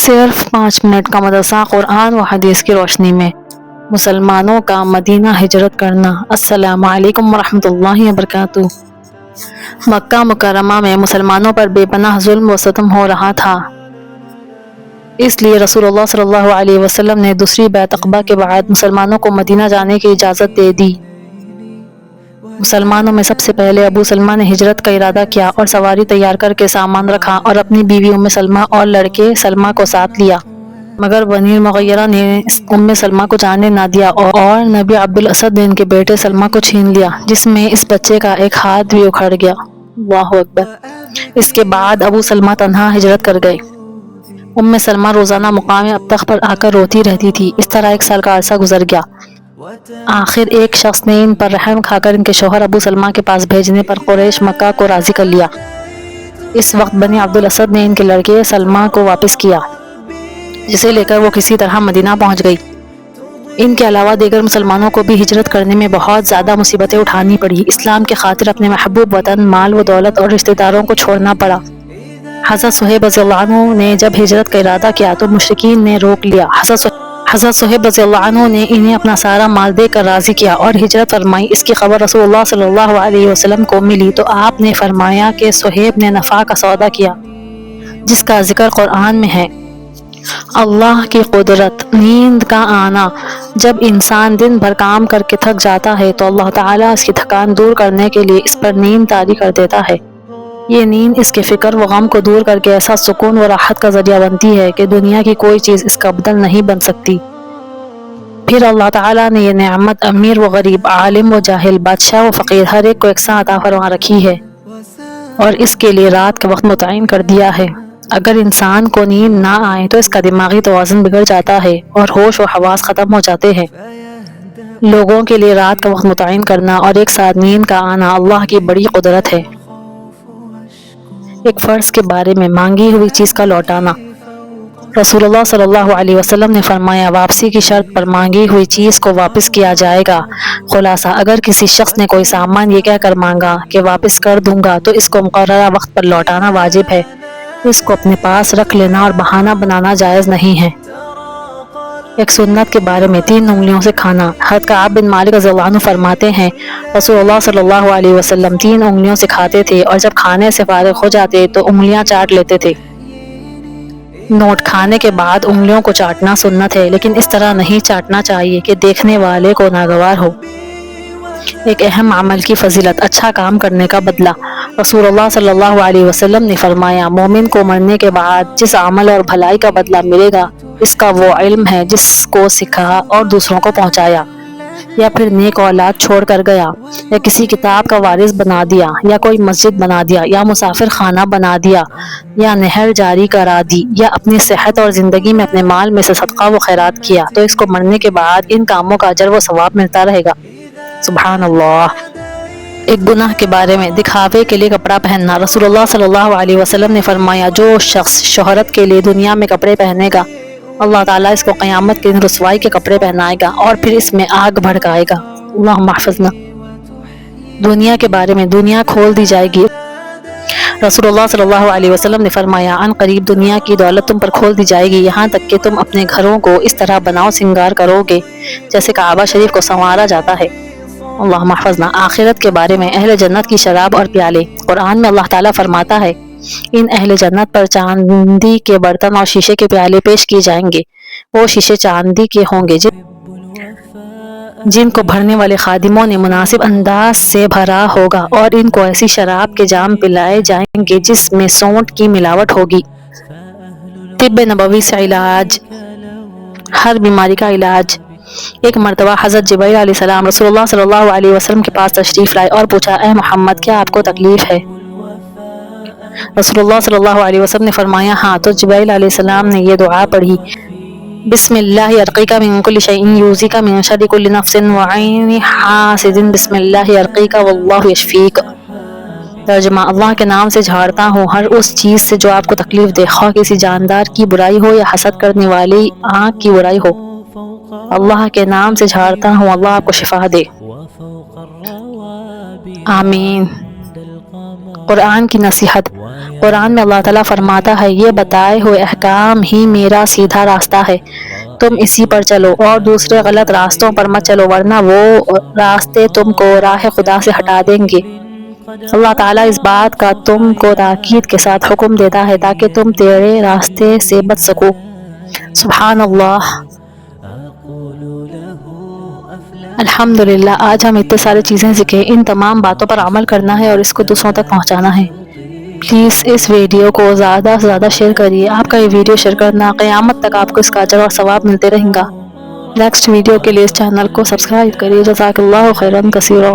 صرف 5 منٹ کا مدرسہ قرآن و حدیث کی روشنی میں مسلمانوں کا مدینہ ہجرت کرنا۔ السلام علیکم ورحمۃ اللہ وبرکاتہ۔ مکہ مکرمہ میں مسلمانوں پر بے پناہ ظلم و ستم ہو رہا تھا، اس لیے رسول اللہ صلی اللہ علیہ وسلم نے دوسری بیعت عقبہ کے بعد مسلمانوں کو مدینہ جانے کی اجازت دے دی۔ مسلمانوں میں سب سے پہلے ابو سلمہ نے ہجرت کا ارادہ کیا اور سواری تیار کر کے سامان رکھا اور اپنی بیوی ام سلمہ اور لڑکے سلمہ کو ساتھ لیا، مگر بنی مغیرہ نے ام سلمہ کو جانے نہ دیا اور نبی عبد الاسد نے ان کے بیٹے سلمہ کو چھین لیا، جس میں اس بچے کا ایک ہاتھ بھی اکھڑ گیا۔ اللہ اکبر۔ اس کے بعد ابو سلمہ تنہا ہجرت کر گئے۔ ام سلمہ روزانہ مقام ابتخ پر آ کر روتی رہتی تھی۔ اس طرح 1 سال کا عرصہ گزر گیا۔ آخر ایک شخص نے ان پر رحم کھا کر ان کے شوہر ابو سلمہ کے پاس بھیجنے پر قریش مکہ کو راضی کر لیا۔ اس وقت بنی عبد الاسد نے ان کے لڑکے سلمہ کو واپس کیا، جسے لے کر وہ کسی طرح مدینہ پہنچ گئی۔ ان کے علاوہ دیگر مسلمانوں کو بھی ہجرت کرنے میں بہت زیادہ مصیبتیں اٹھانی پڑی۔ اسلام کی خاطر اپنے محبوب وطن، مال و دولت اور رشتہ داروں کو چھوڑنا پڑا۔ حضرت صہیب رضی اللہ عنہ نے جب ہجرت کا ارادہ کیا تو مشرکین نے روک لیا۔ حضرت صہیب رضی اللہ عنہ نے انہیں اپنا سارا مال دے کر راضی کیا اور ہجرت فرمائی۔ اس کی خبر رسول اللہ صلی اللہ علیہ وسلم کو ملی تو آپ نے فرمایا کہ صہیب نے نفع کا سودا کیا، جس کا ذکر قرآن میں ہے۔ اللہ کی قدرت، نیند کا آنا۔ جب انسان دن بھر کام کر کے تھک جاتا ہے تو اللہ تعالیٰ اس کی تھکان دور کرنے کے لیے اس پر نیند طاری کر دیتا ہے۔ یہ نیند اس کے فکر و غم کو دور کر کے ایسا سکون و راحت کا ذریعہ بنتی ہے کہ دنیا کی کوئی چیز اس کا بدل نہیں بن سکتی۔ پھر اللہ تعالیٰ نے یہ نعمت امیر و غریب، عالم و جاہل، بادشاہ و فقیر، ہر ایک کو یکساں عطا فرما رکھی ہے اور اس کے لیے رات کا وقت متعین کر دیا ہے۔ اگر انسان کو نیند نہ آئے تو اس کا دماغی توازن بگڑ جاتا ہے اور ہوش و حواس ختم ہو جاتے ہیں۔ لوگوں کے لیے رات کا وقت متعین کرنا اور ایک ساتھ نیند کا آنا اللہ کی بڑی قدرت ہے۔ ایک فرض کے بارے میں مانگی ہوئی چیز کا لوٹانا۔ رسول اللہ صلی اللہ علیہ وسلم نے فرمایا، واپسی کی شرط پر مانگی ہوئی چیز کو واپس کیا جائے گا۔ خلاصہ، اگر کسی شخص نے کوئی سامان یہ کہہ کر مانگا کہ واپس کر دوں گا تو اس کو مقررہ وقت پر لوٹانا واجب ہے۔ اس کو اپنے پاس رکھ لینا اور بہانہ بنانا جائز نہیں ہے۔ ایک سنت کے بارے میں 3 انگلیوں سے کھانا۔ حضرت کعب بن مالک رضی اللہ عنہ فرماتے ہیں، رسول اللہ صلی اللہ علیہ وسلم 3 انگلیوں سے کھاتے تھے اور جب کھانے سے فارغ ہو جاتے تو انگلیاں چاٹ لیتے تھے۔ نوٹ: کھانے کے بعد انگلیوں کو چاٹنا سنت ہے، لیکن اس طرح نہیں چاٹنا چاہیے کہ دیکھنے والے کو ناگوار ہو۔ ایک اہم عمل کی فضیلت، اچھا کام کرنے کا بدلہ۔ رسول اللہ صلی اللہ علیہ وسلم نے فرمایا، مومن کو مرنے کے بعد جس عمل اور بھلائی کا بدلہ ملے گا، اس کا وہ علم ہے جس کو سکھا اور دوسروں کو پہنچایا، یا پھر نیک اولاد چھوڑ کر گیا، یا کسی کتاب کا وارث بنا دیا، یا کوئی مسجد بنا دیا، یا مسافر خانہ بنا دیا، یا نہر جاری کرا دی، یا اپنی صحت اور زندگی میں اپنے مال میں سے صدقہ و خیرات کیا، تو اس کو مرنے کے بعد ان کاموں کا اجر و ثواب ملتا رہے گا۔ سبحان اللہ۔ ایک گناہ کے بارے میں، دکھاوے کے لیے کپڑا پہننا۔ رسول اللہ صلی اللہ علیہ وسلم نے فرمایا، جو شخص شہرت کے لیے دنیا میں کپڑے پہنے گا، اللہ تعالیٰ اس کو قیامت کے دن رسوائی کے کپڑے پہنائے گا اور پھر اس میں آگ بھڑکائے گا۔ اللہم احفظنا۔ دنیا کے بارے میں، دنیا کھول دی جائے گی۔ رسول اللہ صلی اللہ علیہ وسلم نے فرمایا، عن قریب دنیا کی دولت تم پر کھول دی جائے گی، یہاں تک کہ تم اپنے گھروں کو اس طرح بناؤ سنگار کرو گے جیسے کعبہ شریف کو سنوارا جاتا ہے۔ اللہم احفظنا۔ آخرت کے بارے میں، اہل جنت کی شراب اور پیالے۔ قرآن میں اللہ تعالیٰ فرماتا ہے، ان اہل جنت پر چاندی کے برتن اور شیشے کے پیالے پیش کیے جائیں گے۔ وہ شیشے چاندی کے ہوں گے جن کو بھرنے والے خادموں نے مناسب انداز سے بھرا ہوگا، اور ان کو ایسی شراب کے جام پلائے جائیں گے جس میں سونٹ کی ملاوٹ ہوگی۔ طب نبوی سے علاج، ہر بیماری کا علاج۔ ایک مرتبہ حضرت جبرائیل علیہ السلام رسول اللہ صلی اللہ علیہ وسلم کے پاس تشریف لائے اور پوچھا، اے محمد، کیا آپ کو تکلیف ہے؟ رسول اللہ صلی اللہ علیہ وسلم نے فرمایا، ہاں۔ تو جبرائیل علیہ السلام نے یہ دعا پڑھی، بسم اللہ ارقیک من کل شیء یؤذیک من شر کل نفس وعین حاسد بسم اللہ ارقیک واللہ یشفیک۔ ترجمہ: اللہ کے نام سے جھاڑتا ہوں ہر اس چیز سے جو آپ کو تکلیف دے، خواہ کسی جاندار کی برائی ہو یا حسد کرنے والی آنکھ کی برائی ہو۔ اللہ کے نام سے جھاڑتا ہوں، اللہ آپ کو شفا دے۔ آمین۔ قرآن کی نصیحت۔ قرآن میں اللہ تعالیٰ فرماتا ہے یہ بتائے ہوئے احکام ہی میرا سیدھا راستہ ہے، تم اسی پر چلو اور دوسرے غلط راستوں پر مت چلو ورنہ وہ راستے تم کو راہ خدا سے ہٹا دیں گے۔ اللہ تعالیٰ اس بات کا تم کو تاکید کے ساتھ حکم دیتا ہے تاکہ تم تیرے راستے سے بچ سکو۔ سبحان اللہ۔ الحمدللہ، آج ہم اتنے سارے چیزیں سیکھیں، ان تمام باتوں پر عمل کرنا ہے اور اس کو دوسروں تک پہنچانا ہے۔ پلیز اس ویڈیو کو زیادہ سے زیادہ شیئر کریے۔ آپ کا یہ ویڈیو شیئر کرنا قیامت تک آپ کو اس کا اجر اور ثواب ملتے رہیں گا۔ نیکسٹ ویڈیو کے لیے اس چینل کو سبسکرائب کریے۔ جزاک اللہ خیرا کثیرا۔